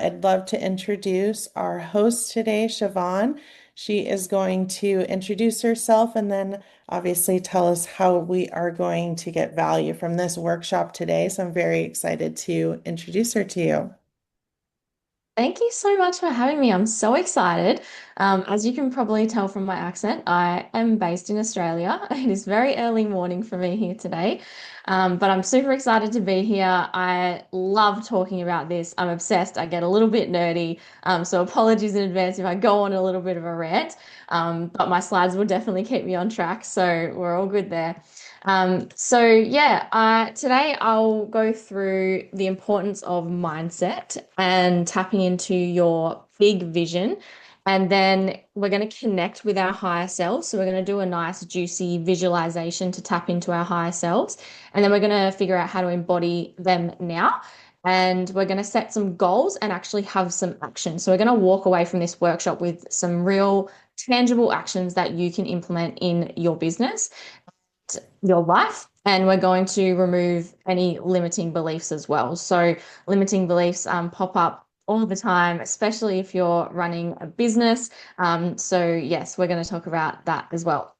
I'd love to introduce our host today, Shavon. She is going to introduce herself and then obviously tell us how we are going to get value from this workshop today. So I'm very excited to introduce her to you. Thank you so much for having me. I'm so excited. As you can probably tell from my accent, I am based in Australia. It is very early morning for me here today, but I'm super excited to be here. I love talking about this. I'm obsessed. I get a little bit nerdy, so apologies in advance if I go on a little bit of a rant, but my slides will definitely keep me on track, so we're all good there. Today I'll go through the importance of mindset and tapping into your big vision. And then we're going to connect with our higher selves. So we're going to do a nice, juicy visualization to tap into our higher selves. And then we're going to figure out how to embody them now. And we're going to set some goals and actually have some action. So we're going to walk away from this workshop with some real tangible actions that you can implement in your business, your life, and we're going to remove any limiting beliefs as well. So limiting beliefs pop up all the time, especially if you're running a business. So yes, we're going to talk about that as well.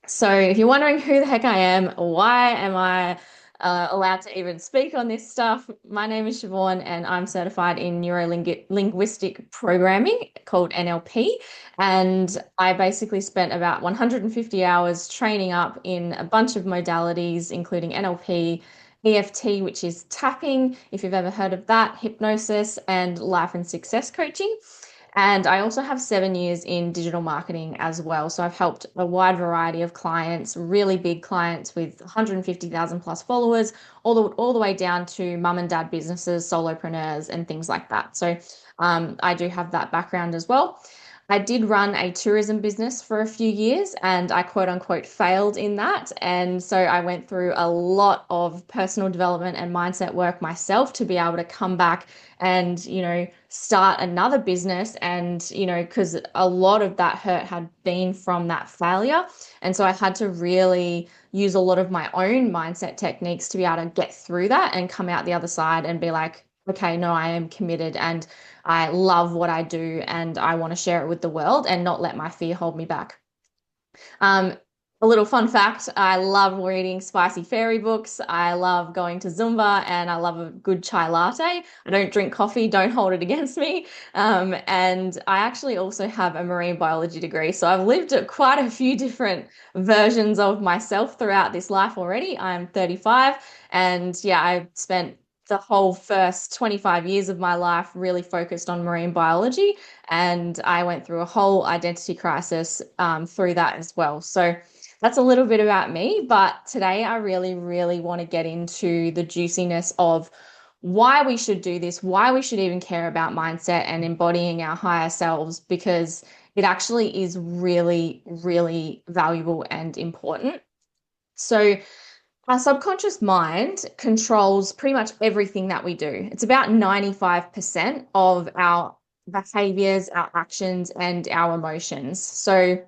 So if you're wondering who the heck I am, why am I allowed to even speak on this stuff, my name is Shavojn and I'm certified in neurolinguistic programming called NLP. And I basically spent about 150 hours training up in a bunch of modalities, including NLP, EFT, which is tapping, if you've ever heard of that, hypnosis, and life and success coaching. And I also have 7 years in digital marketing as well. So I've helped a wide variety of clients, really big clients with 150,000 plus followers, all the way down to mum and dad businesses, solopreneurs, and things like that. So I do have that background as well. I did run a tourism business for a few years and I quote unquote failed in that. And so I went through a lot of personal development and mindset work myself to be able to come back and, start another business. And, because a lot of that hurt had been from that failure. And so I had to really use a lot of my own mindset techniques to be able to get through that and come out the other side and be like, okay, no, I am committed and I love what I do and I want to share it with the world and not let my fear hold me back. Um, a little fun fact, I love reading spicy fairy books. I love going to Zumba and I love a good chai latte. I don't drink coffee, don't hold it against me. And I actually also have a marine biology degree. So I've lived quite a few different versions of myself throughout this life already. I'm 35 and yeah, I spent the whole first 25 years of my life really focused on marine biology. And I went through a whole identity crisis through that as well. So that's a little bit about me. But today I really, really want to get into the juiciness of why we should do this, why we should even care about mindset and embodying our higher selves, because it actually is really, really valuable and important. So, our subconscious mind controls pretty much everything that we do. It's about 95% of our behaviors, our actions, and our emotions. So,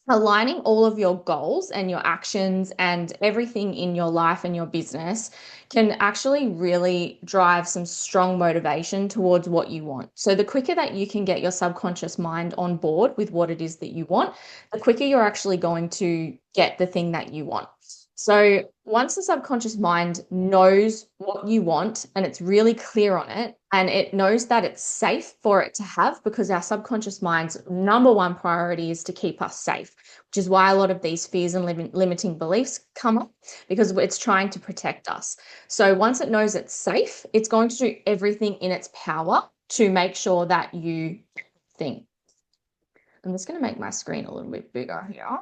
aligning all of your goals and your actions and everything in your life and your business can actually really drive some strong motivation towards what you want. So, the quicker that you can get your subconscious mind on board with what it is that you want, the quicker you're actually going to get the thing that you want. So, once the subconscious mind knows what you want and it's really clear on it, and it knows that it's safe for it to have, because our subconscious mind's number one priority is to keep us safe, which is why a lot of these fears and limiting beliefs come up, because it's trying to protect us. So, once it knows it's safe, it's going to do everything in its power to make sure that you think. I'm just going to make my screen a little bit bigger here.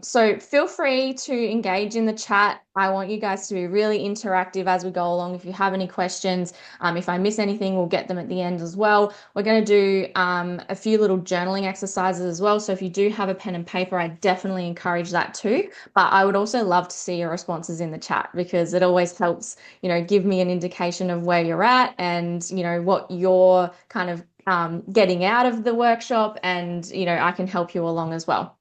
So feel free to engage in the chat. I want you guys to be really interactive as we go along. If you have any questions, if I miss anything, we'll get them at the end as well. We're going to do a few little journaling exercises as well. So if you do have a pen and paper, I definitely encourage that too. But I would also love to see your responses in the chat, because it always helps, give me an indication of where you're at and, what you're kind of getting out of the workshop, and, I can help you along as well.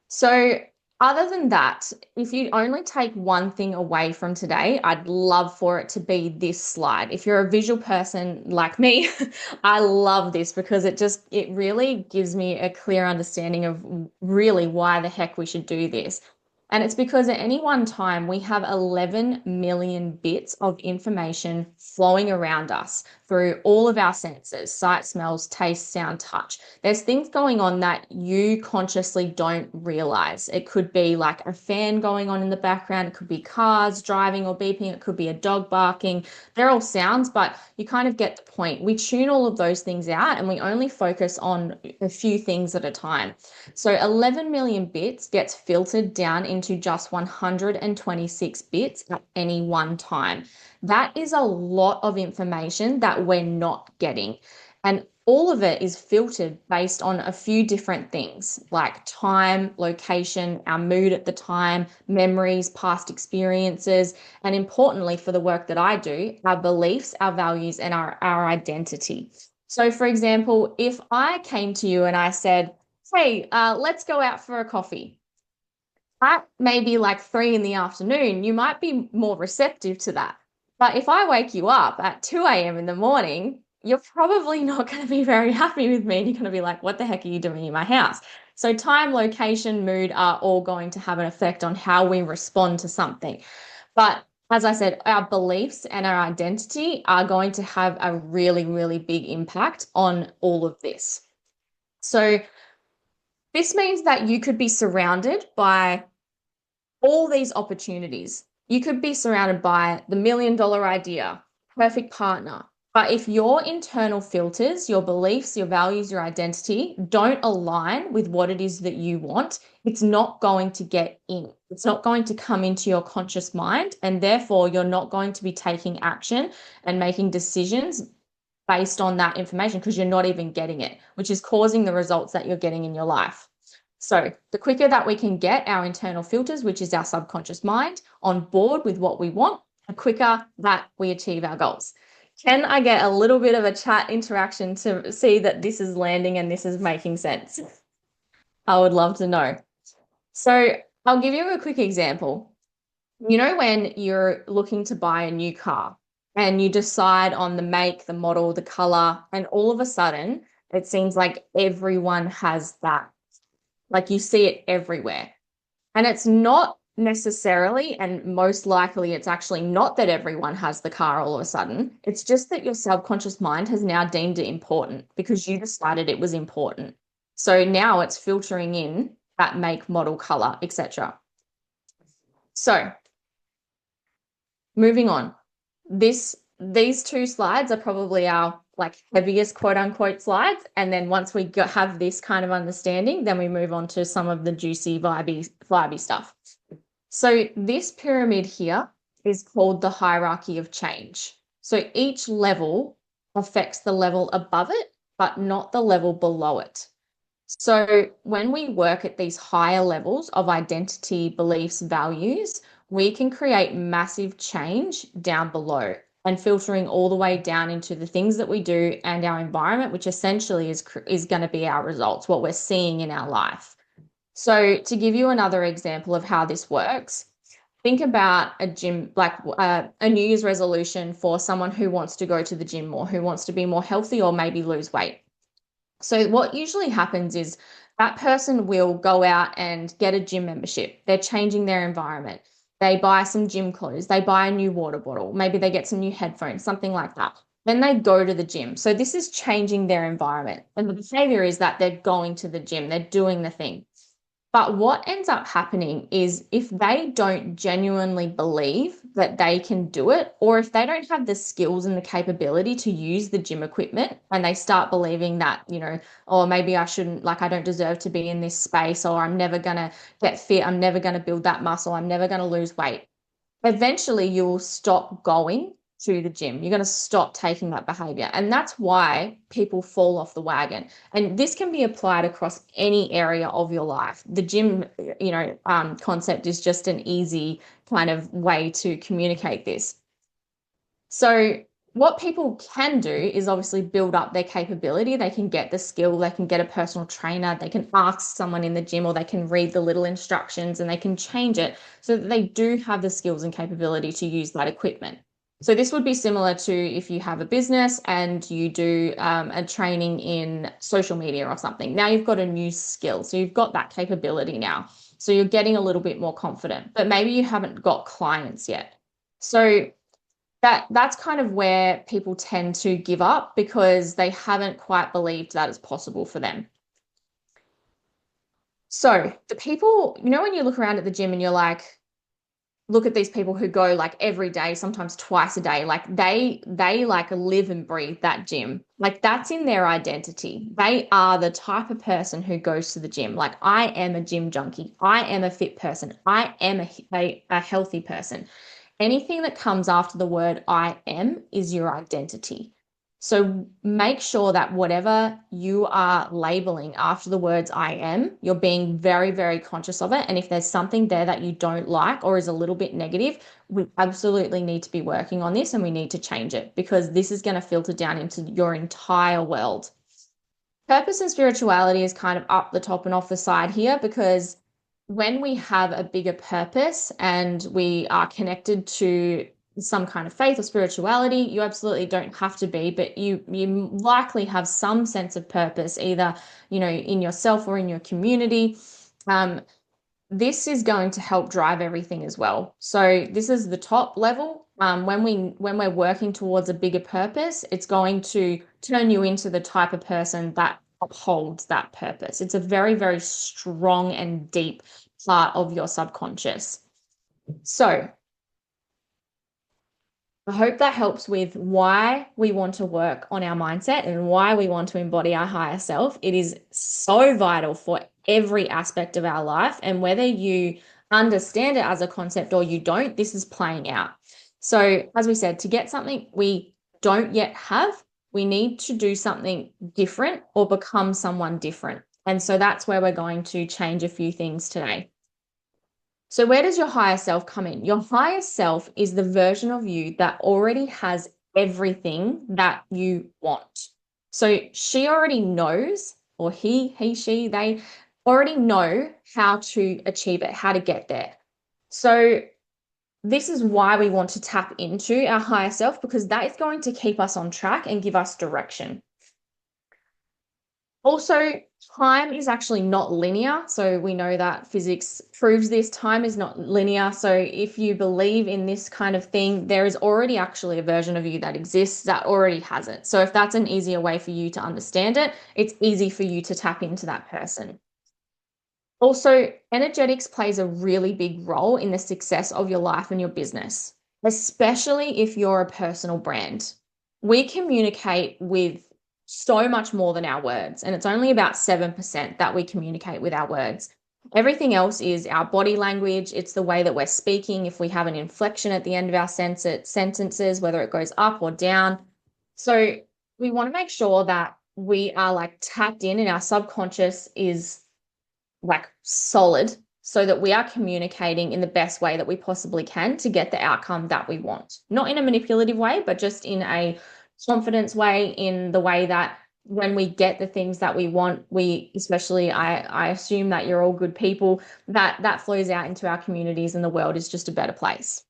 So Other than that, if you only take one thing away from today, I'd love for it to be this slide. If you're a visual person like me, I love this because it really gives me a clear understanding of really why the heck we should do this. And it's because at any one time, we have 11 million bits of information flowing around us through all of our senses, sight, smells, taste, sound, touch. There's things going on that you consciously don't realize. It could be like a fan going on in the background, it could be cars driving or beeping, it could be a dog barking. They're all sounds, but you kind of get the point. We tune all of those things out and we only focus on a few things at a time. So 11 million bits gets filtered down into just 126 bits at any one time. That is a lot of information that we're not getting. And all of it is filtered based on a few different things like time, location, our mood at the time, memories, past experiences, and importantly, for the work that I do, our beliefs, our values, and our identity. So, for example, if I came to you and I said, hey, let's go out for a coffee. At maybe like 3 in the afternoon, you might be more receptive to that. But if I wake you up at 2 a.m. in the morning, you're probably not going to be very happy with me. And you're going to be like, what the heck are you doing in my house? So, time, location, mood are all going to have an effect on how we respond to something. But as I said, our beliefs and our identity are going to have a really, really big impact on all of this. So, this means that you could be surrounded by all these opportunities. You could be surrounded by the $1 million idea, perfect partner. But if your internal filters, your beliefs, your values, your identity don't align with what it is that you want, it's not going to get in. It's not going to come into your conscious mind. And therefore, you're not going to be taking action and making decisions based on that information because you're not even getting it, which is causing the results that you're getting in your life. So, the quicker that we can get our internal filters, which is our subconscious mind, on board with what we want, the quicker that we achieve our goals. Can I get a little bit of a chat interaction to see that this is landing and this is making sense? I would love to know. So, I'll give you a quick example. You know, when you're looking to buy a new car and you decide on the make, the model, the color, and all of a sudden it seems like everyone has that. Like you see it everywhere. And it's not necessarily, and most likely it's actually not that everyone has the car all of a sudden. It's just that your subconscious mind has now deemed it important because you decided it was important. So now it's filtering in that make, model, color, etc. So moving on. These two slides are probably our like heaviest quote unquote slides. And then once we have this kind of understanding, then we move on to some of the juicy, vibey stuff. So this pyramid here is called the hierarchy of change. So each level affects the level above it, but not the level below it. So when we work at these higher levels of identity, beliefs, values, we can create massive change down below and filtering all the way down into the things that we do and our environment, which essentially is going to be our results, what we're seeing in our life. So to give you another example of how this works, think about a gym, like a New Year's resolution for someone who wants to go to the gym more, who wants to be more healthy or maybe lose weight. So what usually happens is that person will go out and get a gym membership. They're changing their environment. They buy some gym clothes. They buy a new water bottle. Maybe they get some new headphones, something like that. Then they go to the gym. So this is changing their environment. And the behavior is that they're going to the gym. They're doing the thing. But what ends up happening is if they don't genuinely believe that they can do it, or if they don't have the skills and the capability to use the gym equipment, and they start believing that, oh, maybe I shouldn't, like, I don't deserve to be in this space, or I'm never going to get fit, I'm never going to build that muscle, I'm never going to lose weight. Eventually, you'll stop going to the gym. You're going to stop taking that behavior. And that's why people fall off the wagon. And this can be applied across any area of your life. The gym, concept is just an easy kind of way to communicate this. So what people can do is obviously build up their capability. They can get the skill, they can get a personal trainer, they can ask someone in the gym, or they can read the little instructions and they can change it so that they do have the skills and capability to use that equipment. So this would be similar to if you have a business and you do a training in social media or something. Now you've got a new skill. So you've got that capability now. So you're getting a little bit more confident, but maybe you haven't got clients yet. So that's kind of where people tend to give up because they haven't quite believed that it's possible for them. So the people, when you look around at the gym and you're like, look at these people who go like every day, sometimes twice a day, like they like live and breathe that gym. Like that's in their identity. They are the type of person who goes to the gym. Like I am a gym junkie. I am a fit person. I am a healthy person. Anything that comes after the word I am is your identity. So make sure that whatever you are labeling after the words I am, you're being very, very conscious of it. And if there's something there that you don't like or is a little bit negative, we absolutely need to be working on this and we need to change it because this is going to filter down into your entire world. Purpose and spirituality is kind of up the top and off the side here because when we have a bigger purpose and we are connected to some kind of faith or spirituality, you absolutely don't have to be, but you likely have some sense of purpose, either, in yourself or in your community. This is going to help drive everything as well. So this is the top level. When we're working towards a bigger purpose, it's going to turn you into the type of person that upholds that purpose. It's a very, very strong and deep part of your subconscious. So I hope that helps with why we want to work on our mindset and why we want to embody our higher self. It is so vital for every aspect of our life. And whether you understand it as a concept or you don't, this is playing out. So, as we said, to get something we don't yet have, we need to do something different or become someone different. And so that's where we're going to change a few things today. So, where does your higher self come in? Your higher self is the version of you that already has everything that you want. So, she already knows, or she, they already know how to achieve it, how to get there. So, this is why we want to tap into our higher self because that is going to keep us on track and give us direction. Also, time is actually not linear. So we know that physics proves this. Time is not linear. So if you believe in this kind of thing, there is already actually a version of you that exists that already has it. So if that's an easier way for you to understand it, it's easy for you to tap into that person. Also, energetics plays a really big role in the success of your life and your business, especially if you're a personal brand. We communicate with so much more than our words, and it's only about 7% that we communicate with our words. Everything else is our body language. It's the way that we're speaking. If we have an inflection at the end of our sentences, whether it goes up or down. So we want to make sure that we are like tapped in and our subconscious is like solid so that we are communicating in the best way that we possibly can to get the outcome that we want. Not in a manipulative way, but just in a confidence way, in the way that when we get the things that we want, especially I assume that you're all good people, that flows out into our communities and the world is just a better place.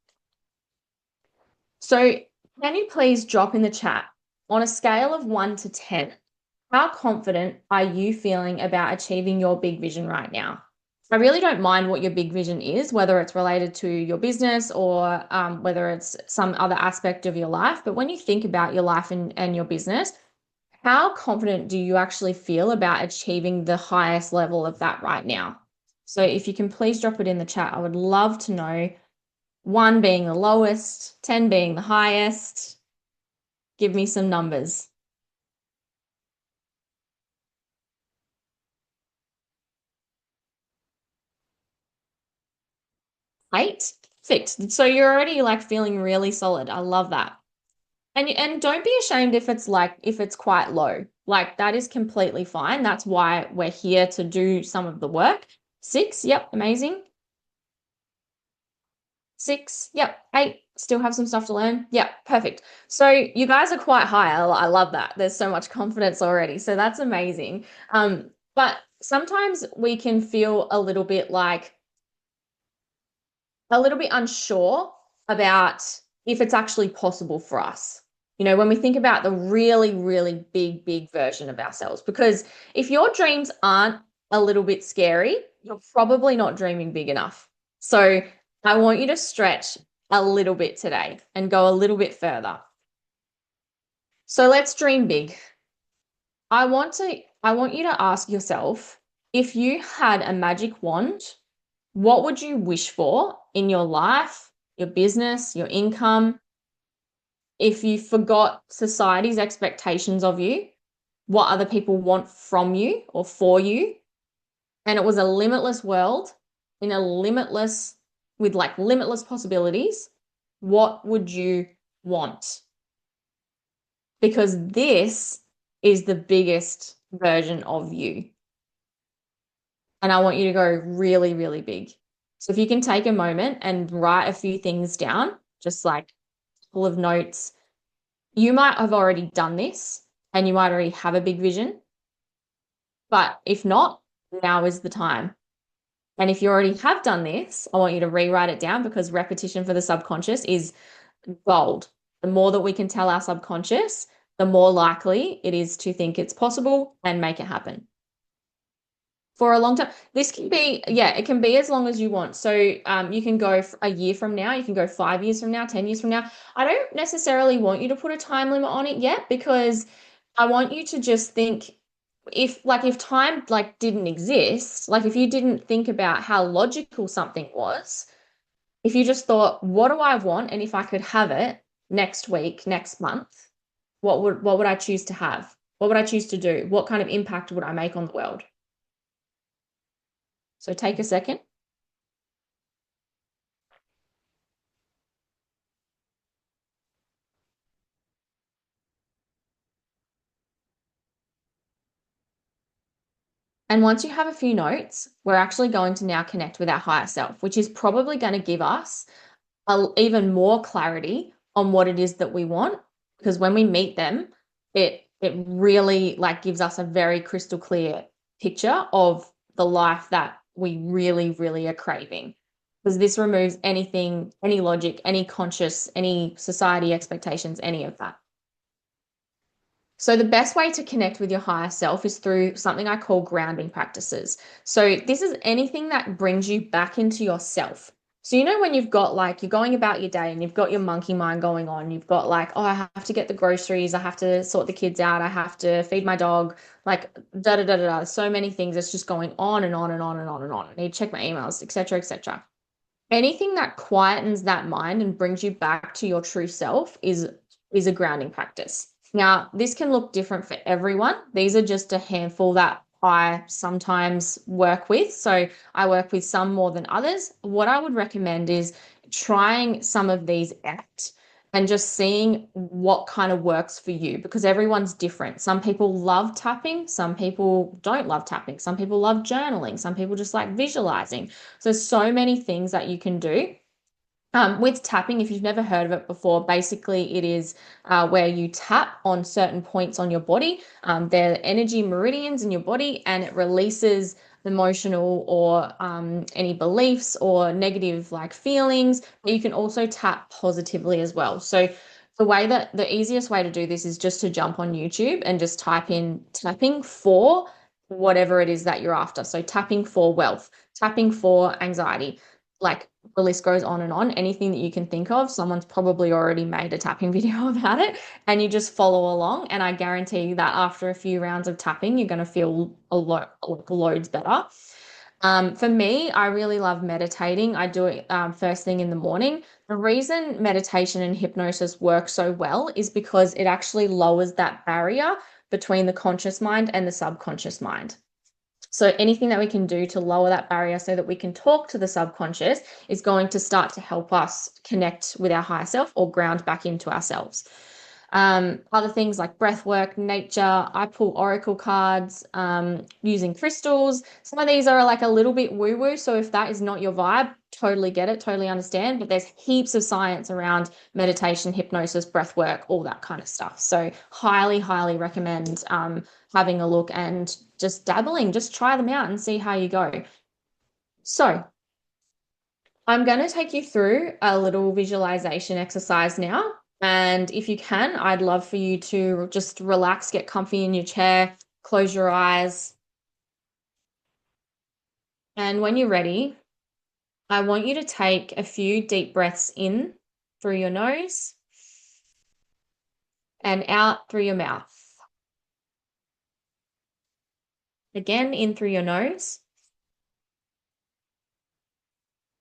So can you please drop in the chat on a scale of 1 to 10, how confident are you feeling about achieving your big vision right now? I really don't mind what your big vision is, whether it's related to your business or whether it's some other aspect of your life. But when you think about your life and your business, how confident do you actually feel about achieving the highest level of that right now? So if you can please drop it in the chat, I would love to know. 1 being the lowest, 10 being the highest. Give me some numbers. 8? Fixed. So you're already like feeling really solid. I love that. And don't be ashamed if it's quite low. Like that is completely fine. That's why we're here to do some of the work. 6, yep, amazing. Six, yep. Eight, still have some stuff to learn. Yep, perfect. So you guys are quite high. I love that. There's so much confidence already. So that's amazing. But sometimes we can feel a little bit unsure about if it's actually possible for us. When we think about the really, really big, big version of ourselves, because if your dreams aren't a little bit scary, you're probably not dreaming big enough. So I want you to stretch a little bit today and go a little bit further. So let's dream big. I want you to ask yourself, if you had a magic wand, what would you wish for in your life, your business, your income? If you forgot society's expectations of you, what other people want from you or for you, and it was a limitless world in a limitless, with like limitless possibilities, what would you want? Because this is the biggest version of you. And I want you to go really, really big. So if you can take a moment and write a few things down, just like a couple of notes, you might have already done this and you might already have a big vision. But if not, now is the time. And if you already have done this, I want you to rewrite it down because repetition for the subconscious is gold. The more that we can tell our subconscious, the more likely it is to think it's possible and make it happen. For a long time, this can be, yeah, it can be as long as you want. So you can go a year from now, you can go 5 years from now, 10 years from now. I don't necessarily want you to put a time limit on it yet because I want you to just think if time like didn't exist, like if you didn't think about how logical something was, if you just thought, what do I want? And if I could have it next week, next month, what would I choose to have? What would I choose to do? What kind of impact would I make on the world? So take a second. And once you have a few notes, we're actually going to now connect with our higher self, which is probably going to give us even more clarity on what it is that we want. Because when we meet them, it really like gives us a very crystal clear picture of the life that we really, really are craving. Because this removes anything, any logic, any conscious, any society expectations, any of that. So the best way to connect with your higher self is through something I call grounding practices. So this is anything that brings you back into yourself. So when you've got like you're going about your day and you've got your monkey mind going on, you've got like, oh, I have to get the groceries, I have to sort the kids out, I have to feed my dog, like da da da da da. So many things. It's just going on and on and on and on and on. I need to check my emails, etc., etc. Anything that quietens that mind and brings you back to your true self is a grounding practice. Now, this can look different for everyone. These are just a handful that I sometimes work with. So I work with some more than others. What I would recommend is trying some of these out and just seeing what kind of works for you because everyone's different. Some people love tapping, some people don't love tapping, some people love journaling, some people just like visualizing. So, so many things that you can do. With tapping, if you've never heard of it before, basically it is where you tap on certain points on your body. They're energy meridians in your body, and it releases emotional or any beliefs or negative like feelings. But you can also tap positively as well. So the easiest way to do this is just to jump on YouTube and just type in tapping for whatever it is that you're after. So tapping for wealth, tapping for anxiety, like the list goes on and on. Anything that you can think of, someone's probably already made a tapping video about it, and you just follow along. And I guarantee you that after a few rounds of tapping, you're going to feel loads better. For me, I really love meditating. I do it first thing in the morning. The reason meditation and hypnosis work so well is because it actually lowers that barrier between the conscious mind and the subconscious mind. So anything that we can do to lower that barrier so that we can talk to the subconscious is going to start to help us connect with our higher self or ground back into ourselves. Other things like breath work, nature, I pull oracle cards, using crystals. Some of these are like a little bit woo-woo. So if that is not your vibe, totally get it, totally understand, but there's heaps of science around meditation, hypnosis, breath work, all that kind of stuff. So highly, highly recommend having a look and just dabbling, just try them out and see how you go. So I'm going to take you through a little visualization exercise now. And if you can, I'd love for you to just relax, get comfy in your chair, close your eyes. And when you're ready, I want you to take a few deep breaths in through your nose and out through your mouth. Again, in through your nose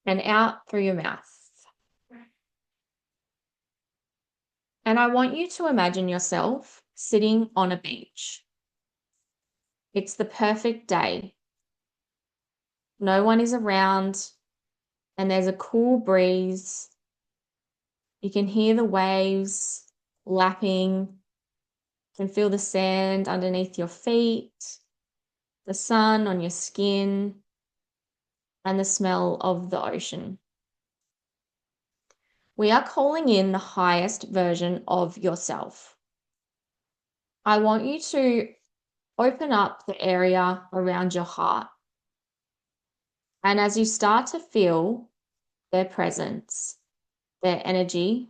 and out through your mouth. And I want you to imagine yourself sitting on a beach. It's the perfect day. No one is around and there's a cool breeze. You can hear the waves lapping. You can feel the sand underneath your feet, the sun on your skin, and the smell of the ocean. We are calling in the highest version of yourself. I want you to open up the area around your heart. And as you start to feel their presence, their energy,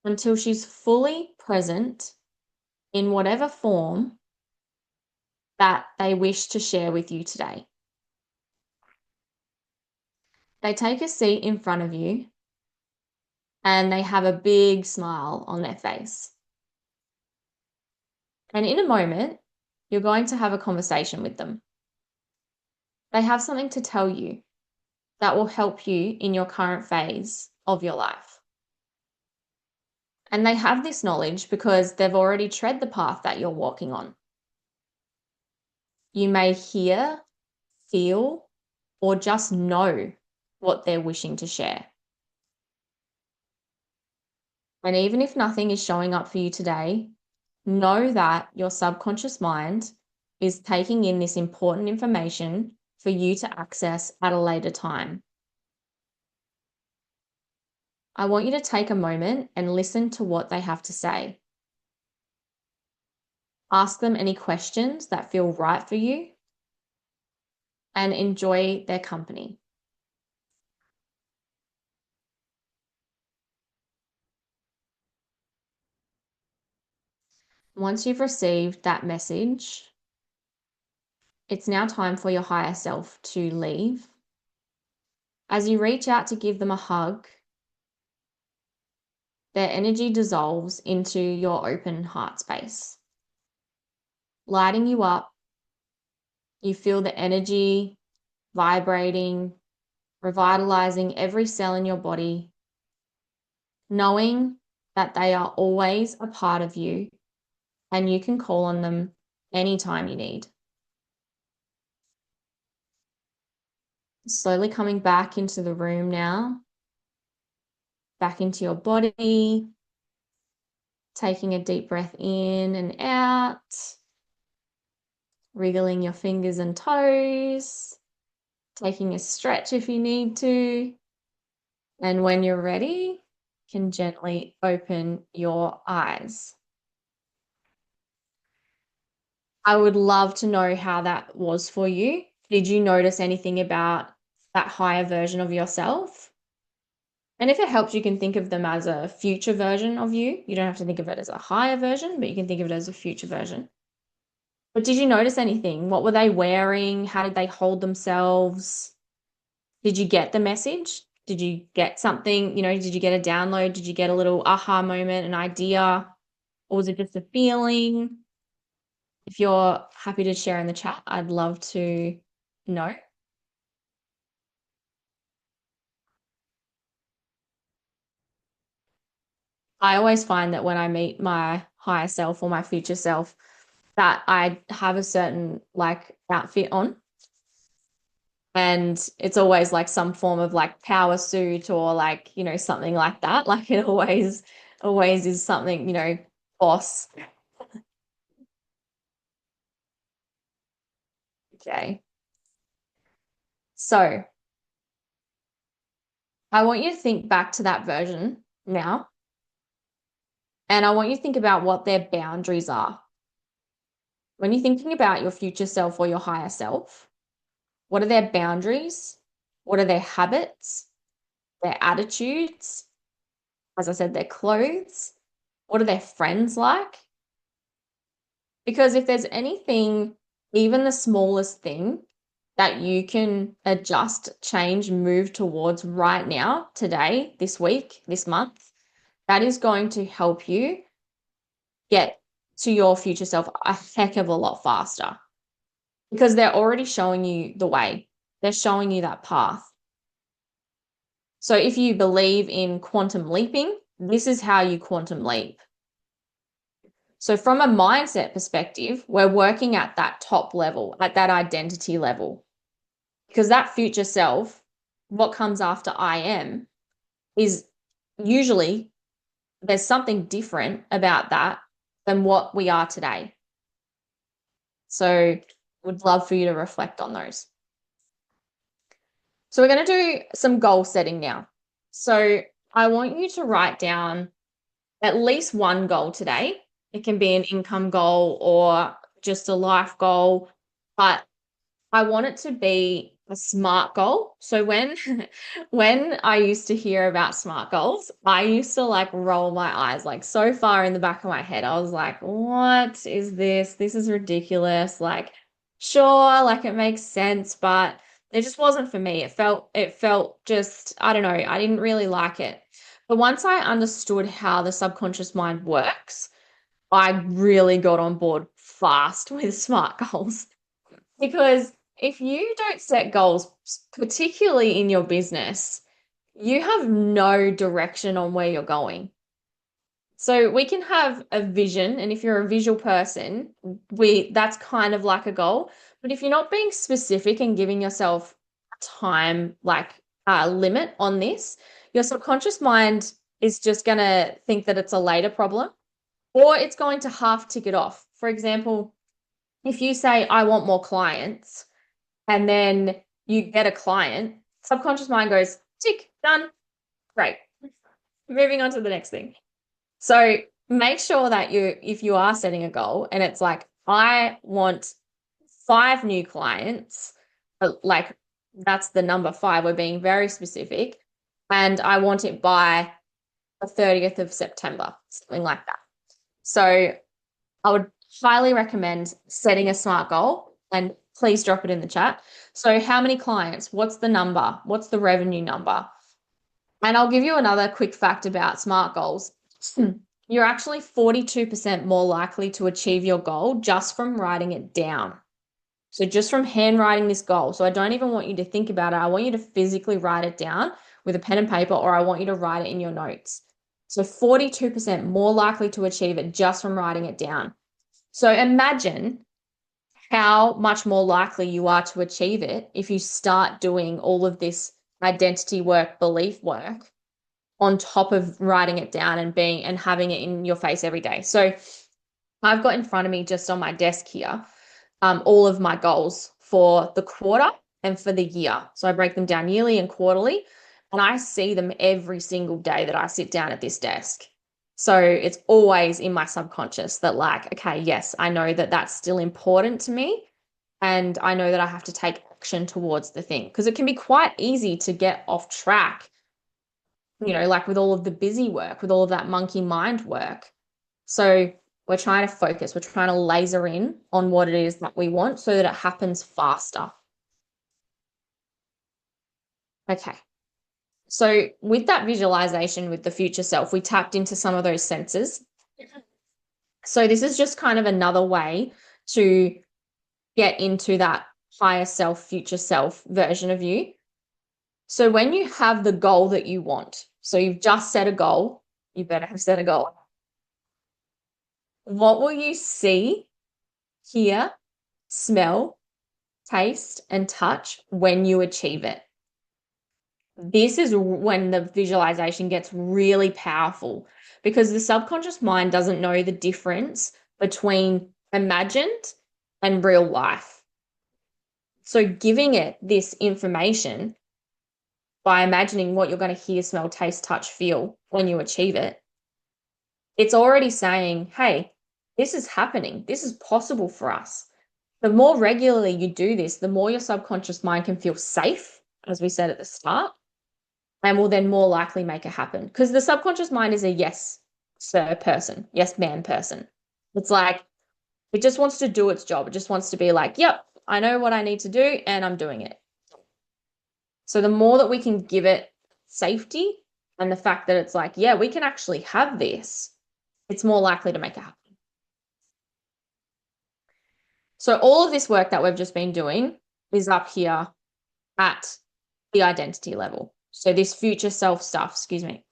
until she's fully present in whatever form that they wish to share with you today. They take a seat in front of you and they have a big smile on their face. And in a moment, you're going to have a conversation with them. They have something to tell you that will help you in your current phase of your life. And they have this knowledge because they've already tread the path that you're walking on. You may hear, feel, or just know what they're wishing to share. And even if nothing is showing up for you today, know that your subconscious mind is taking in this important information for you to access at a later time. I want you to take a moment and listen to what they have to say. Ask them any questions that feel right for you and enjoy their company. Once you've received that message, it's now time for your higher self to leave. As you reach out to give them a hug, their energy dissolves into your open heart space, lighting you up. You feel the energy vibrating, revitalizing every cell in your body, knowing that they are always a part of you and you can call on them anytime you need. Slowly coming back into the room now, back into your body, taking a deep breath in and out, wriggling your fingers and toes, taking a stretch if you need to. And when you're ready, you can gently open your eyes. I would love to know how that was for you. Did you notice anything about that higher version of yourself? And if it helps, you can think of them as a future version of you. You don't have to think of it as a higher version, but you can think of it as a future version. But did you notice anything? What were they wearing? How did they hold themselves? Did you get the message? Did you get something? Did you get a download? Did you get a little aha moment, an idea? Or was it just a feeling? If you're happy to share in the chat, I'd love to know. I always find that when I meet my higher self or my future self, that I have a certain outfit on. And it's always like some form of power suit or something like that. Like it always is something, boss. Okay. So I want you to think back to that version now, and I want you to think about what their boundaries are. When you're thinking about your future self or your higher self, what are their boundaries? What are their habits, their attitudes? As I said, their clothes. What are their friends like? Because if there's anything, even the smallest thing that you can adjust, change, move towards right now, today, this week, this month, that is going to help you get to your future self a heck of a lot faster because they're already showing you the way. They're showing you that path. So if you believe in quantum leaping, this is how you quantum leap. So from a mindset perspective, we're working at that top level, at that identity level, because that future self, what comes after I am, is usually there's something different about that than what we are today. So would love for you to reflect on those. So we're going to do some goal setting now. So I want you to write down at least one goal today. It can be an income goal or just a life goal, but I want it to be a SMART goal. So when when I used to hear about SMART goals, I used to like roll my eyes like so far in the back of my head. I was like, what is this? This is ridiculous. Like, sure, like it makes sense, but it just wasn't for me. It felt just, I don't know, I didn't really like it. But once I understood how the subconscious mind works, I really got on board fast with SMART goals. Because if you don't set goals, particularly in your business, you have no direction on where you're going. So we can have a vision, and if you're a visual person, we that's kind of like a goal. But if you're not being specific and giving yourself a time like a limit on this, your subconscious mind is just going to think that it's a later problem, or it's going to half tick it off. For example, if you say, I want more clients, and then you get a client, subconscious mind goes, tick, done, great. Moving on to the next thing. So make sure that if you are setting a goal and it's like, I want 5 new clients, like that's the number 5, we're being very specific, and I want it by the 30th of September, something like that. So I would highly recommend setting a SMART goal and please drop it in the chat. So, how many clients? What's the number? What's the revenue number? And I'll give you another quick fact about SMART goals. You're actually 42% more likely to achieve your goal just from writing it down. So, just from handwriting this goal. So, I don't even want you to think about it. I want you to physically write it down with a pen and paper, or I want you to write it in your notes. So, 42% more likely to achieve it just from writing it down. So imagine how much more likely you are to achieve it if you start doing all of this identity work, belief work on top of writing it down and having it in your face every day. So I've got in front of me just on my desk here all of my goals for the quarter and for the year. So I break them down yearly and quarterly, and I see them every single day that I sit down at this desk. So it's always in my subconscious that, like, okay, yes, I know that that's still important to me. And I know that I have to take action towards the thing because it can be quite easy to get off track, like with all of the busy work, with all of that monkey mind work. So we're trying to focus, we're trying to laser in on what it is that we want so that it happens faster. Okay. So with that visualization with the future self, we tapped into some of those senses. So this is just kind of another way to get into that higher self, future self version of you. So when you have the goal that you want, so you've just set a goal, you better have set a goal. What will you see, hear, smell, taste, and touch when you achieve it? This is when the visualization gets really powerful because the subconscious mind doesn't know the difference between imagined and real life. So giving it this information by imagining what you're going to hear, smell, taste, touch, feel when you achieve it, it's already saying, hey, this is happening. This is possible for us. The more regularly you do this, the more your subconscious mind can feel safe, as we said at the start, and will then more likely make it happen. Because the subconscious mind is a yes, sir person, yes, ma'am person. It's like, it just wants to do its job. It just wants to be like, yep, I know what I need to do and I'm doing it. So the more that we can give it safety and the fact that it's like, yeah, we can actually have this, it's more likely to make it happen. So all of this work that we've just been doing is up here at the identity level. So this future self stuff, excuse me,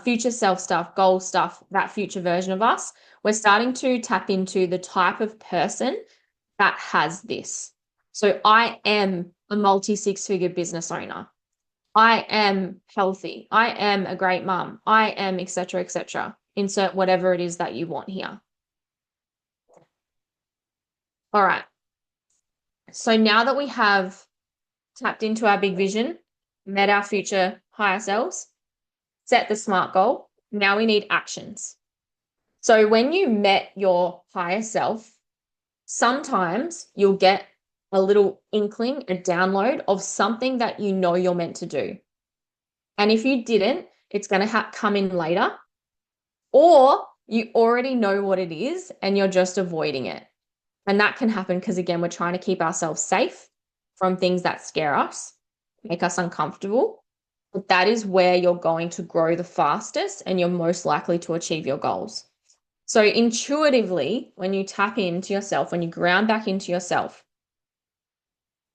future self stuff, goal stuff, that future version of us, we're starting to tap into the type of person that has this. So I am a multi-six-figure business owner. I am healthy. I am a great mum. I am, etc., etc. Insert whatever it is that you want here. All right. So now that we have tapped into our big vision, met our future higher selves, set the SMART goal, now we need actions. So when you met your higher self, sometimes you'll get a little inkling, a download of something that you know you're meant to do. And if you didn't, it's going to come in later, or you already know what it is and you're just avoiding it. And that can happen because, again, we're trying to keep ourselves safe from things that scare us, make us uncomfortable. But that is where you're going to grow the fastest and you're most likely to achieve your goals. So intuitively, when you tap into yourself, when you ground back into yourself,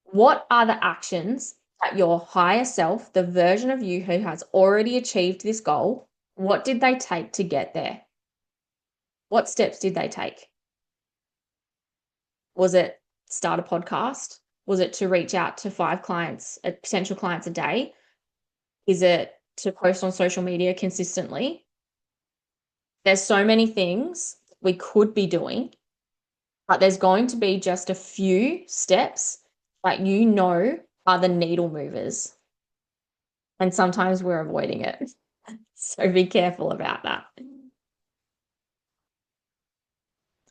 what are the actions that your higher self, the version of you who has already achieved this goal, what did they take to get there? What steps did they take? Was it start a podcast? Was it to reach out to 5 clients, potential clients a day? Is it to post on social media consistently? There's so many things we could be doing, but there's going to be just a few steps that you know are the needle movers. And sometimes we're avoiding it. So be careful about that.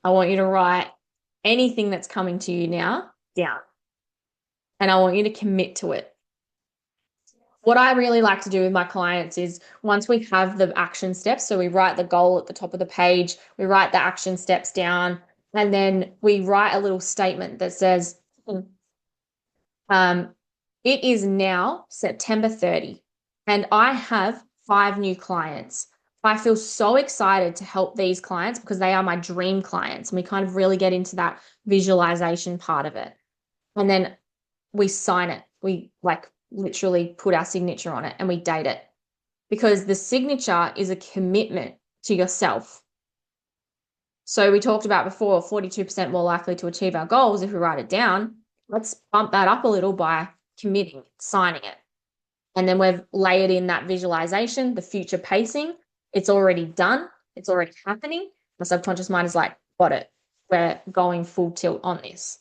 I want you to write anything that's coming to you now down. And I want you to commit to it. What I really like to do with my clients is once we have the action steps, so we write the goal at the top of the page, we write the action steps down, and then we write a little statement that says, it is now September 30, and I have 5 new clients. I feel so excited to help these clients because they are my dream clients. And we kind of really get into that visualization part of it. And then we sign it. We like literally put our signature on it and we date it because the signature is a commitment to yourself. So we talked about before, 42% more likely to achieve our goals if we write it down. Let's bump that up a little by committing, signing it. And then we've layered in that visualization, the future pacing. It's already done. It's already happening. The subconscious mind is like, got it. We're going full tilt on this.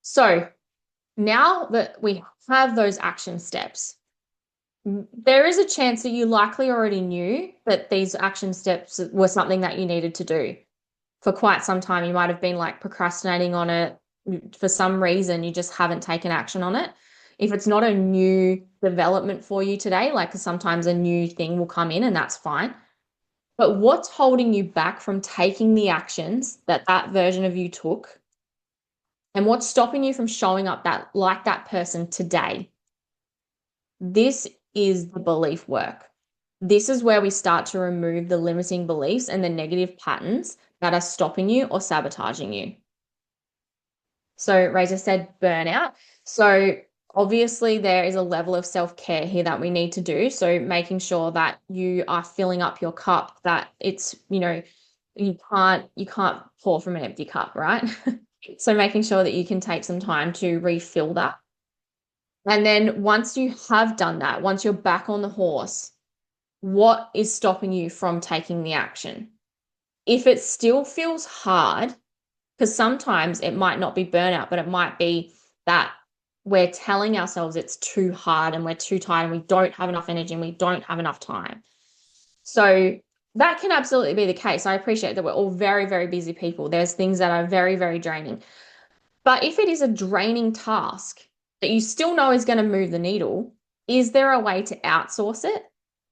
So now that we have those action steps, there is a chance that you likely already knew that these action steps were something that you needed to do for quite some time. You might have been like procrastinating on it. For some reason, you just haven't taken action on it. If it's not a new development for you today, like sometimes a new thing will come in and that's fine. But what's holding you back from taking the actions that that version of you took? And what's stopping you from showing up like that person today? This is the belief work. This is where we start to remove the limiting beliefs and the negative patterns that are stopping you or sabotaging you. So Razor said burnout. So obviously there is a level of self-care here that we need to do. So making sure that you are filling up your cup, that it's, you can't pour from an empty cup, right? So making sure that you can take some time to refill that. And then once you have done that, once you're back on the horse, what is stopping you from taking the action? If it still feels hard, because sometimes it might not be burnout, but it might be that we're telling ourselves it's too hard and we're too tired and we don't have enough energy and we don't have enough time. So that can absolutely be the case. I appreciate that we're all very, very busy people. There's things that are very, very draining. But if it is a draining task that you still know is going to move the needle, is there a way to outsource it?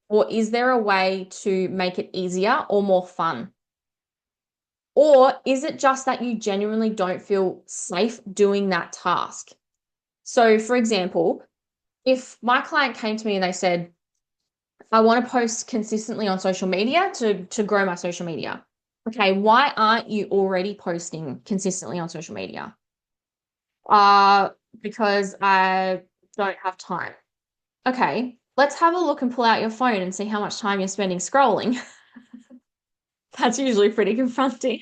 Or is there a way to make it easier or more fun? Or is it just that you genuinely don't feel safe doing that task? So, for example, if my client came to me and they said, I want to post consistently on social media to grow my social media. Okay, why aren't you already posting consistently on social media? Uh, because I don't have time. Okay, let's have a look and pull out your phone and see how much time you're spending scrolling. That's usually pretty confronting.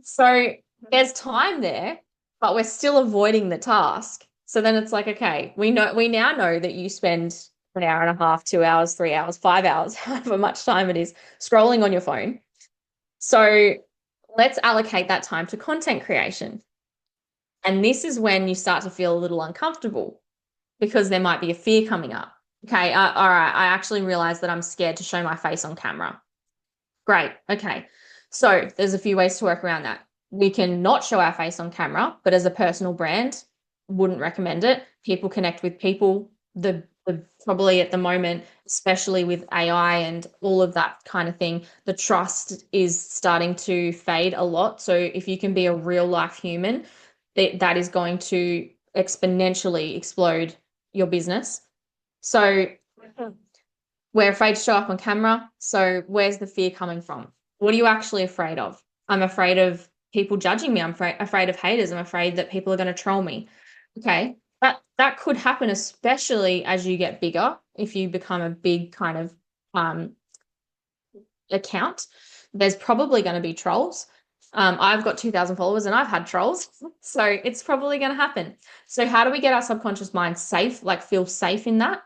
So there's time there, but we're still avoiding the task. So then it's like, okay, we now know that you spend an hour and a half, 2 hours, 3 hours, 5 hours, however much time it is, scrolling on your phone. So let's allocate that time to content creation. And this is when you start to feel a little uncomfortable because there might be a fear coming up. Okay, all right, I actually realize that I'm scared to show my face on camera. Great. Okay. So there's a few ways to work around that. We can not show our face on camera, but as a personal brand, wouldn't recommend it. People connect with people. The probably at the moment, especially with AI and all of that kind of thing, the trust is starting to fade a lot. So if you can be a real life human, that is going to exponentially explode your business. So we're afraid to show up on camera. So where's the fear coming from? What are you actually afraid of? I'm afraid of people judging me. I'm afraid of haters. I'm afraid that people are going to troll me. Okay. That could happen, especially as you get bigger. If you become a big kind of um, account, there's probably going to be trolls. I've got 2,000 followers and I've had trolls. So it's probably going to happen. So how do we get our subconscious mind safe, like feel safe in that?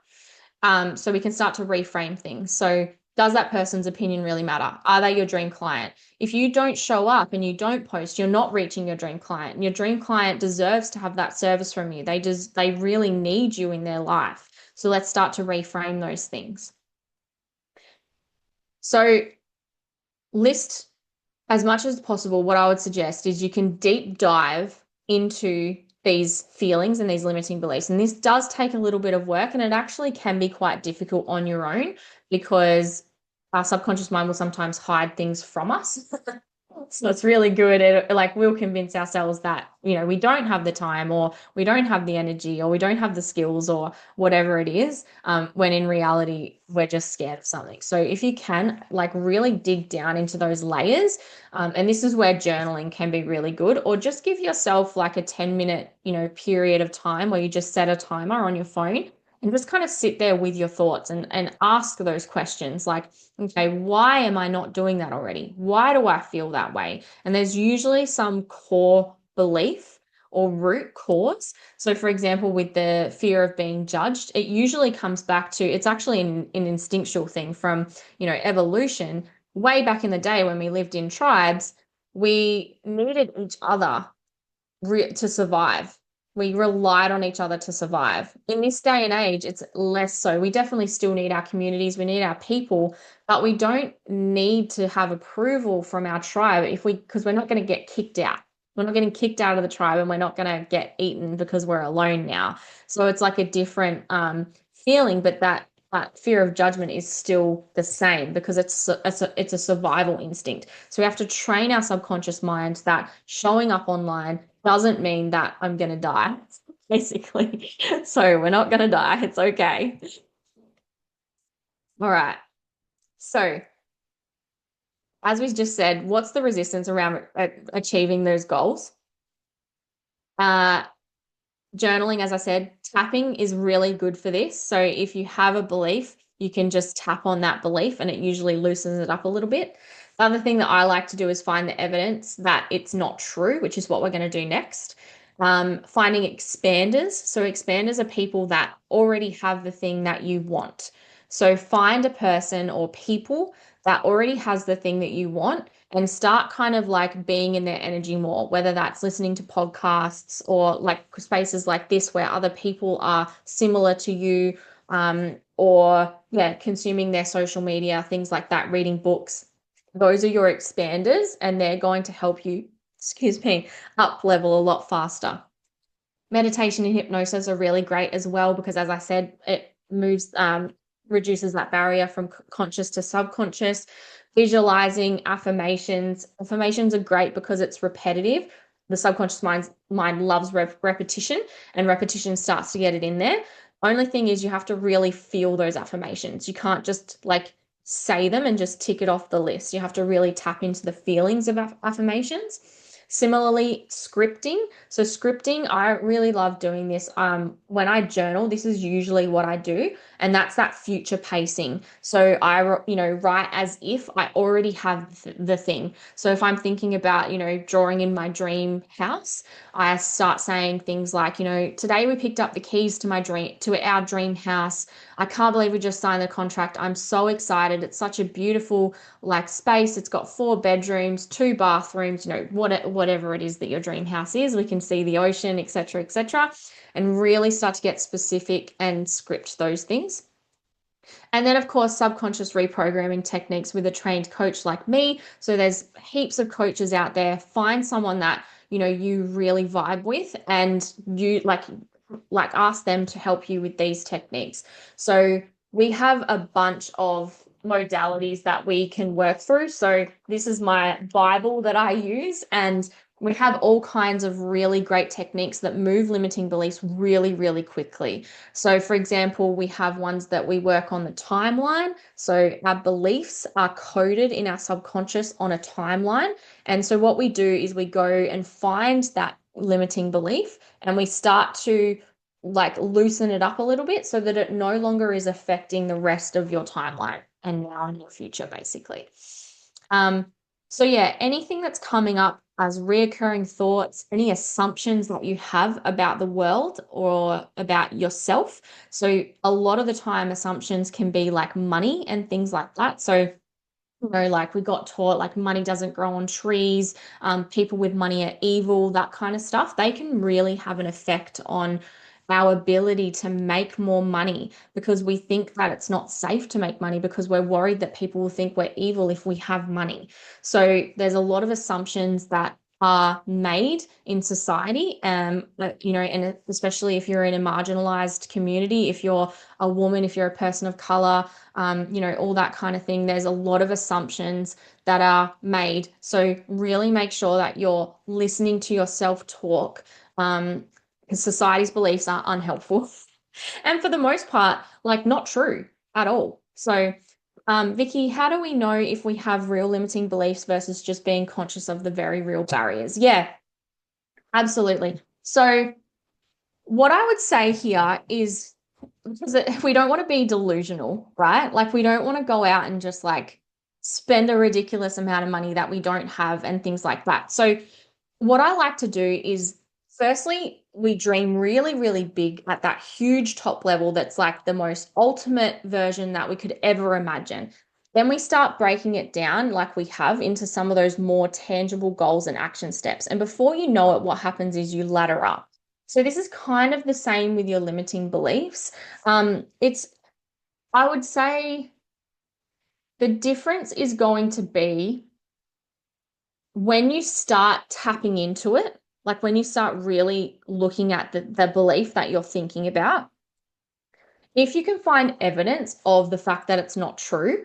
So we can start to reframe things. So does that person's opinion really matter? Are they your dream client? If you don't show up and you don't post, you're not reaching your dream client. And your dream client deserves to have that service from you. They really need you in their life. So let's start to reframe those things. So list as much as possible. What I would suggest is you can deep dive into these feelings and these limiting beliefs. And this does take a little bit of work, and it actually can be quite difficult on your own because our subconscious mind will sometimes hide things from us. So it's really good at like we'll convince ourselves that, we don't have the time or we don't have the energy or we don't have the skills or whatever it is, when in reality we're just scared of something. So if you can like really dig down into those layers, and this is where journaling can be really good, or just give yourself like a 10-minute, period of time where you just set a timer on your phone and just kind of sit there with your thoughts and ask those questions like, okay, why am I not doing that already? Why do I feel that way? And there's usually some core belief or root cause. So, for example, with the fear of being judged, it usually comes back to it's actually an instinctual thing from, evolution. Way back in the day when we lived in tribes, we needed each other to survive. We relied on each other to survive. In this day and age, it's less so. We definitely still need our communities, we need our people, but we don't need to have approval from our tribe because we're not going to get kicked out. We're not getting kicked out of the tribe and we're not going to get eaten because we're alone now. So it's like a different feeling, but that fear of judgment is still the same because it's a survival instinct. So we have to train our subconscious mind that showing up online doesn't mean that I'm going to die, basically. So we're not going to die. It's okay. All right. So, as we just said, what's the resistance around achieving those goals? Uh, Journaling, as I said, tapping is really good for this. So, if you have a belief, you can just tap on that belief and it usually loosens it up a little bit. The other thing that I like to do is find the evidence that it's not true, which is what we're going to do next. Finding expanders. So expanders are people that already have the thing that you want. So find a person or people that already has the thing that you want and start kind of like being in their energy more, whether that's listening to podcasts or like spaces like this where other people are similar to you, or yeah, consuming their social media, things like that, reading books. Those are your expanders, and they're going to help you, excuse me, up level a lot faster. Meditation and hypnosis are really great as well because, as I said, it reduces that barrier from conscious to subconscious. Visualizing affirmations. Affirmations are great because it's repetitive. The subconscious mind loves repetition, and repetition starts to get it in there. Only thing is, you have to really feel those affirmations. You can't just like say them and just tick it off the list. You have to really tap into the feelings of affirmations. Similarly, scripting. So scripting, I really love doing this. When I journal, this is usually what I do, and that's that future pacing. So I, write as if I already have the thing. So if I'm thinking about, drawing in my dream house, I start saying things like, today we picked up the keys to our dream house. I can't believe we just signed the contract. I'm so excited. It's such a beautiful like space. It's got 4 bedrooms, 2 bathrooms, whatever it is that your dream house is. We can see the ocean, etc., etc., and really start to get specific and script those things. And then, of course, subconscious reprogramming techniques with a trained coach like me. So there's heaps of coaches out there. Find someone that, you really vibe with, and you like ask them to help you with these techniques. So we have a bunch of modalities that we can work through. So this is my Bible that I use, and we have all kinds of really great techniques that move limiting beliefs really, really quickly. So, for example, we have ones that we work on the timeline. So, our beliefs are coded in our subconscious on a timeline. And so, what we do is we go and find that limiting belief and we start to like loosen it up a little bit so that it no longer is affecting the rest of your timeline and now in your future, basically. Um, so yeah, anything that's coming up as reoccurring thoughts, any assumptions that you have about the world or about yourself. So a lot of the time assumptions can be like money and things like that. So like we got taught like money doesn't grow on trees, people with money are evil, that kind of stuff. They can really have an effect on our ability to make more money because we think that it's not safe to make money because we're worried that people will think we're evil if we have money. So there's a lot of assumptions that are made in society, and especially if you're in a marginalized community, if you're a woman, if you're a person of color, all that kind of thing. There's a lot of assumptions that are made. So really make sure that you're listening to your self-talk, because society's beliefs are unhelpful and for the most part, like not true at all. So, Vicky, how do we know if we have real limiting beliefs versus just being conscious of the very real barriers? Yeah, absolutely. So, what I would say here is because we don't want to be delusional, right? Like we don't want to go out and just like spend a ridiculous amount of money that we don't have and things like that. So what I like to do is firstly, we dream really, really big at that huge top level that's like the most ultimate version that we could ever imagine. Then we start breaking it down like we have into some of those more tangible goals and action steps. And before you know it, what happens is you ladder up. So this is kind of the same with your limiting beliefs. I would say the difference is going to be when you start tapping into it, like when you start really looking at the belief that you're thinking about, if you can find evidence of the fact that it's not true,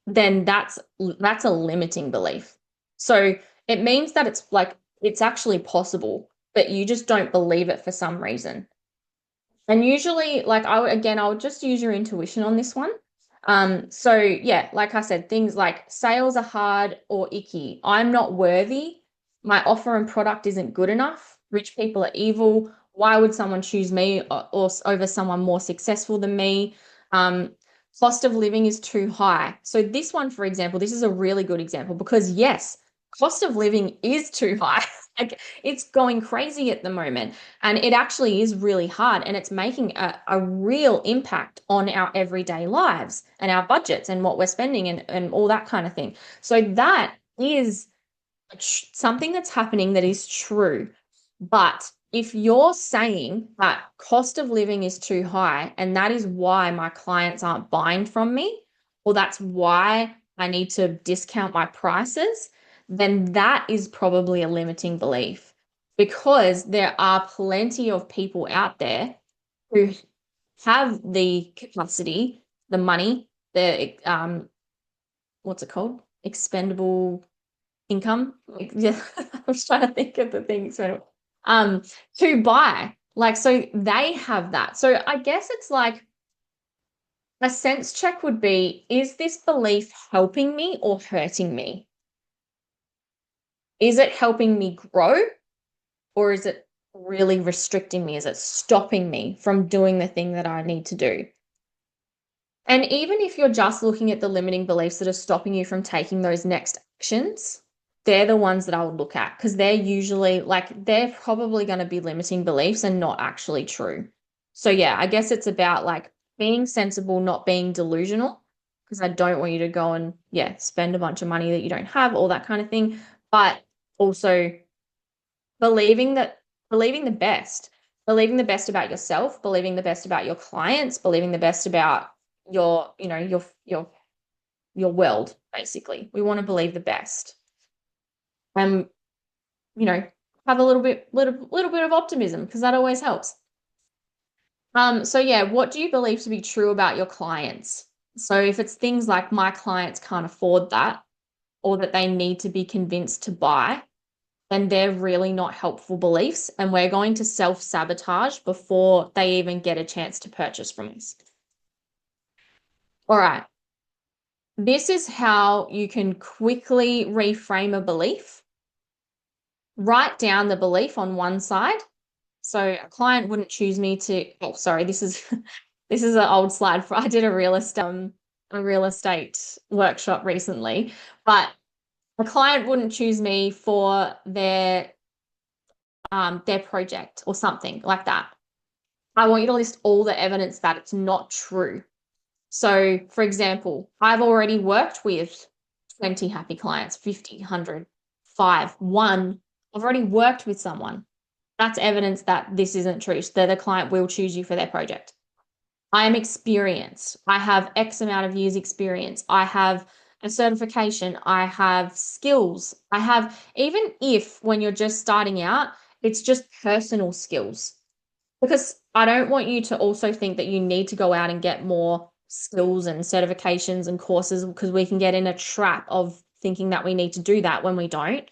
then that's a limiting belief. So it means that it's like it's actually possible, but you just don't believe it for some reason. And usually, like I would just use your intuition on this one. So yeah, like I said, things like sales are hard or icky. I'm not worthy. My offer and product isn't good enough. Rich people are evil. Why would someone choose me or over someone more successful than me? Cost of living is too high. So this one, for example, this is a really good example because yes, cost of living is too high. Like it's going crazy at the moment. And it actually is really hard. And it's making a real impact on our everyday lives and our budgets and what we're spending and all that kind of thing. So that is something that's happening that is true. But if you're saying that cost of living is too high and that is why my clients aren't buying from me, or that's why I need to discount my prices, then that is probably a limiting belief because there are plenty of people out there who have the capacity, the money, the what's it called? Expendable income. Like, yeah, I was trying to think of the things um to buy. Like, so they have that. So I guess it's like a sense check would be, is this belief helping me or hurting me? Is it helping me grow or is it really restricting me? Is it stopping me from doing the thing that I need to do? And even if you're just looking at the limiting beliefs that are stopping you from taking those next actions, they're the ones that I would look at because they're usually like, they're probably going to be limiting beliefs and not actually true. So, yeah, I guess it's about like being sensible, not being delusional, because I don't want you to go and, yeah, spend a bunch of money that you don't have, all that kind of thing. But also believing that, believing the best about yourself, believing the best about your clients, believing the best about your, you know, your world, basically. We want to believe the best. And, you know, have a little bit of optimism because that always helps. So yeah, what do you believe to be true about your clients? So if it's things like my clients can't afford that or that they need to be convinced to buy, then they're really not helpful beliefs. And we're going to self-sabotage before they even get a chance to purchase from us. All right. This is how you can quickly reframe a belief. Write down the belief on one side. So a client wouldn't choose me to, oh, sorry, this is this is an old slide for I did a real estate workshop recently, but a client wouldn't choose me for their project or something like that. I want you to list all the evidence that it's not true. So, for example, I've already worked with 20 happy clients, 50, 100, 5, 1. I've already worked with someone. That's evidence that this isn't true. So the client will choose you for their project. I am experienced. I have X amount of years experience. I have a certification. I have skills. I have, even if when you're just starting out, it's just personal skills. Because I don't want you to also think that you need to go out and get more skills and certifications and courses because we can get in a trap of thinking that we need to do that when we don't.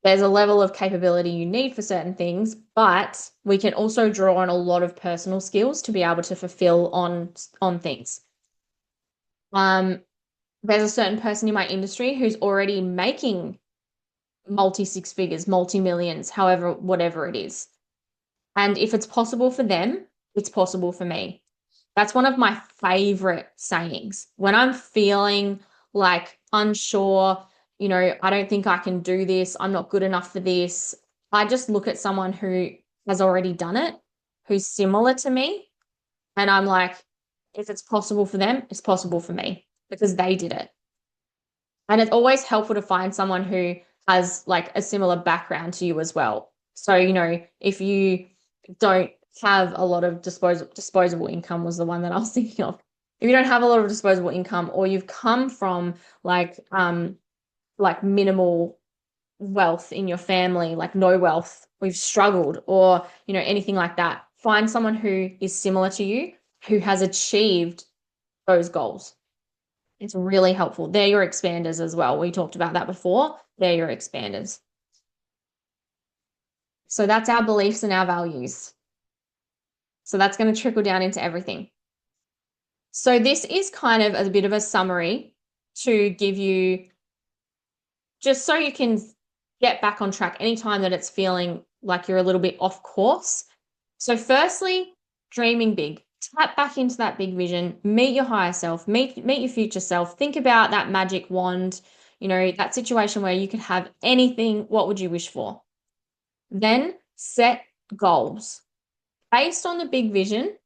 There's a level of capability you need for certain things, but we can also draw on a lot of personal skills to be able to fulfill on things. There's a certain person in my industry who's already making multi six figures, multi millions, however, whatever it is. And if it's possible for them, it's possible for me. That's one of my favorite sayings. When I'm feeling like unsure, you know, I don't think I can do this, I'm not good enough for this, I just look at someone who has already done it, who's similar to me, and I'm like, if it's possible for them, it's possible for me because they did it. And it's always helpful to find someone who has like a similar background to you as well. So, you know, if you don't have a lot of disposable income was the one that I was thinking of. If you don't have a lot of disposable income or you've come from like minimal wealth in your family, like no wealth, we've struggled or, you know, anything like that, find someone who is similar to you, who has achieved those goals. It's really helpful. They're your expanders as well. We talked about that before. They're your expanders. So that's our beliefs and our values. So that's going to trickle down into everything. So this is kind of a bit of a summary to give you, just so you can get back on track anytime that it's feeling like you're a little bit off course. So firstly, dreaming big. Tap back into that big vision, meet your higher self, meet your future self. Think about that magic wand, that situation where you could have anything, what would you wish for? Then set goals based on the big vision,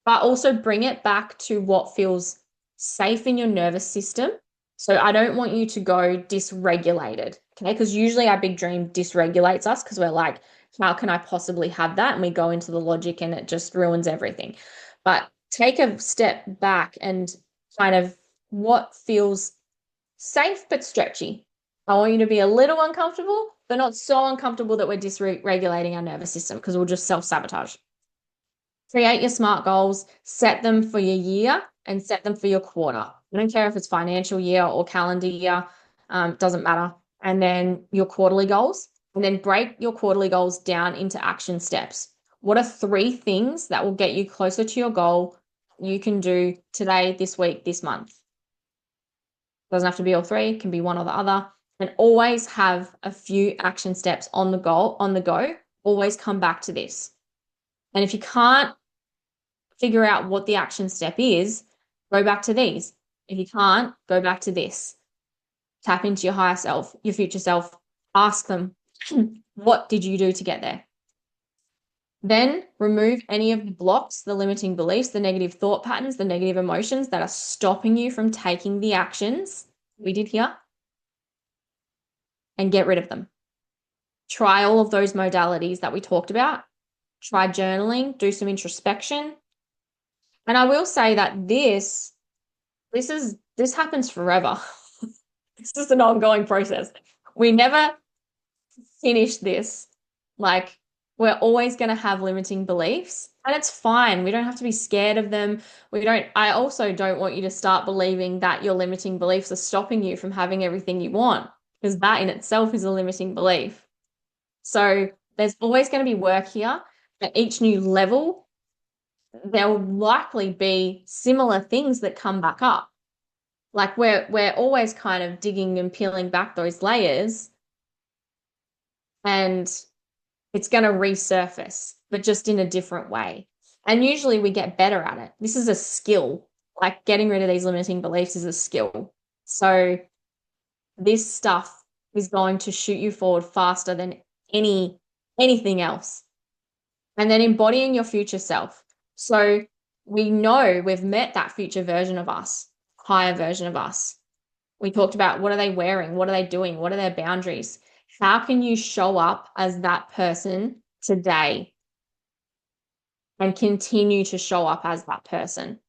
but also bring it back to what feels safe in your nervous system. So I don't want you to go dysregulated, okay? Because usually our big dream dysregulates us because we're like, how can I possibly have that? And we go into the logic and it just ruins everything. But take a step back and kind of what feels safe but stretchy. I want you to be a little uncomfortable, but not so uncomfortable that we're dysregulating our nervous system because we'll just self-sabotage. Create your SMART goals, set them for your year and set them for your quarter. I don't care if it's financial year or calendar year, doesn't matter. And then your quarterly goals, and then break your quarterly goals down into action steps. What are 3 things that will get you closer to your goal you can do today, this week, this month? Doesn't have to be all 3, it can be one or the other. And always have a few action steps on the go. Always come back to this. And if you can't figure out what the action step is, go back to these. If you can't, go back to this. Tap into your higher self, your future self. Ask them, what did you do to get there? Then remove any of the blocks, the limiting beliefs, the negative thought patterns, the negative emotions that are stopping you from taking the actions we did here, and get rid of them. Try all of those modalities that we talked about. Try journaling, do some introspection. And I will say that this happens forever. This is an ongoing process. We never finish this. Like, we're always going to have limiting beliefs, and it's fine. We don't have to be scared of them. I also don't want you to start believing that your limiting beliefs are stopping you from having everything you want, because that in itself is a limiting belief. So there's always going to be work here. At each new level, there will likely be similar things that come back up. Like we're always kind of digging and peeling back those layers, and it's going to resurface, but just in a different way. And usually we get better at it. This is a skill. Like getting rid of these limiting beliefs is a skill. So this stuff is going to shoot you forward faster than anything else. And then embodying your future self. So we know we've met that future version of us, higher version of us. We talked about what are they wearing? What are they doing? What are their boundaries? How can you show up as that person today and continue to show up as that person?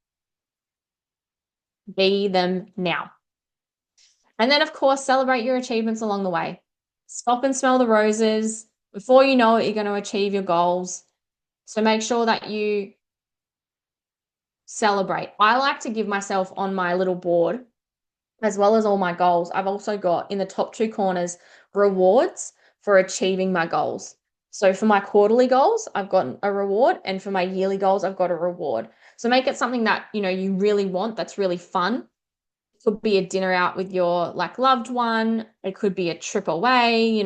Be them now. And then, of course, celebrate your achievements along the way. Stop and smell the roses. Before you know it, you're going to achieve your goals. So make sure that you celebrate. I like to give myself on my little board, as well as all my goals. I've also got in the top 2 corners rewards for achieving my goals. So for my quarterly goals, I've got a reward, and for my yearly goals, I've got a reward. So make it something that, you really want, that's really fun. It could be a dinner out with your loved one. It could be a trip away,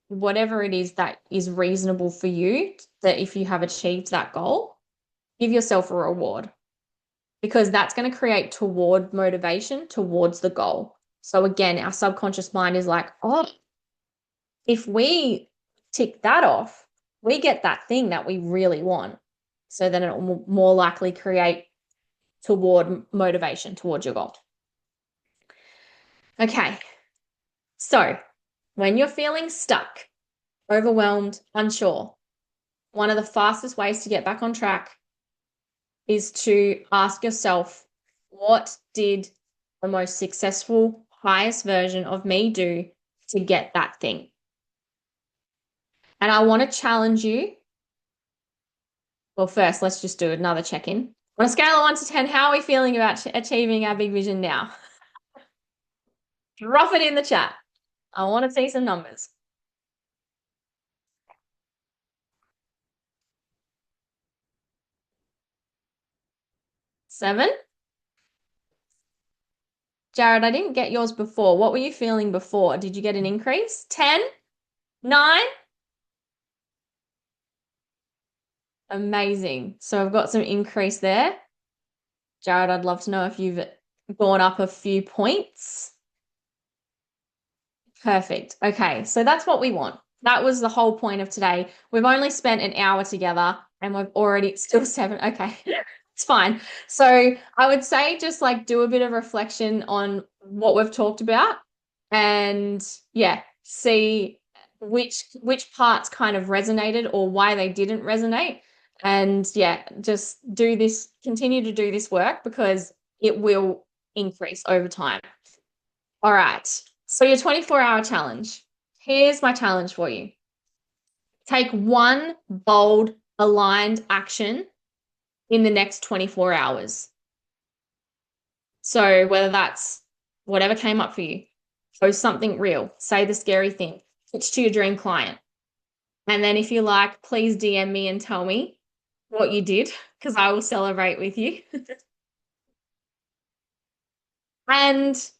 whatever it is that is reasonable for you, that if you have achieved that goal, give yourself a reward, because that's going to create toward motivation towards the goal. So again, our subconscious mind is like, oh, if we tick that off, we get that thing that we really want. So then it will more likely create toward motivation towards your goal. Okay. So when you're feeling stuck, overwhelmed, unsure, one of the fastest ways to get back on track is to ask yourself, what did the most successful, highest version of me do to get that thing? And I want to challenge you. Well, first, let's just do another check-in. On a scale of 1 to 10, how are we feeling about achieving our big vision now? Drop it in the chat. I want to see some numbers. 7? Jared, I didn't get yours before. What were you feeling before? Did you get an increase? 10? 9? Amazing. So I've got some increase there. Jared, I'd love to know if you've gone up a few points. Perfect. Okay, so that's what we want. That was the whole point of today. We've only spent an hour together and we've already still seven. Okay, it's fine. So I would say just like do a bit of reflection on what we've talked about and yeah, see which parts kind of resonated or why they didn't resonate. And yeah, just do this, continue to do this work because it will increase over time. All right. So your 24-hour challenge. Here's my challenge for you. Take one bold, aligned action in the next 24 hours. So whether that's whatever came up for you, post something real, say the scary thing, pitch to your dream client. And then if you like, please DM me and tell me what you did because I will celebrate with you. And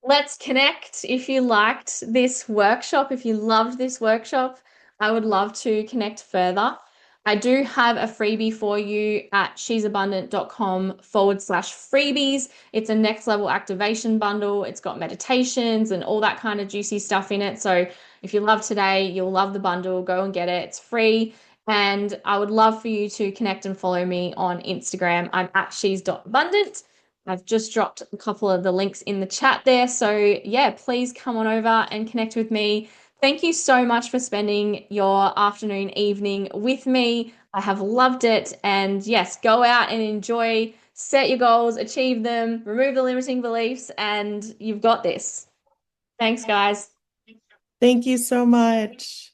let's connect if you liked this workshop. If you loved this workshop, I would love to connect further. I do have a freebie for you at she'sabundant.com/freebies. It's a next level activation bundle. It's got meditations and all that kind of juicy stuff in it. So if you love today, you'll love the bundle. Go and get it. It's free. And I would love for you to connect and follow me on Instagram. I'm at she's.abundant. I've just dropped a couple of the links in the chat there. So, yeah, please come on over and connect with me. Thank you so much for spending your afternoon, evening with me. I have loved it. And yes, go out and enjoy, set your goals, achieve them, remove the limiting beliefs, and you've got this. Thanks, guys. Thank you so much.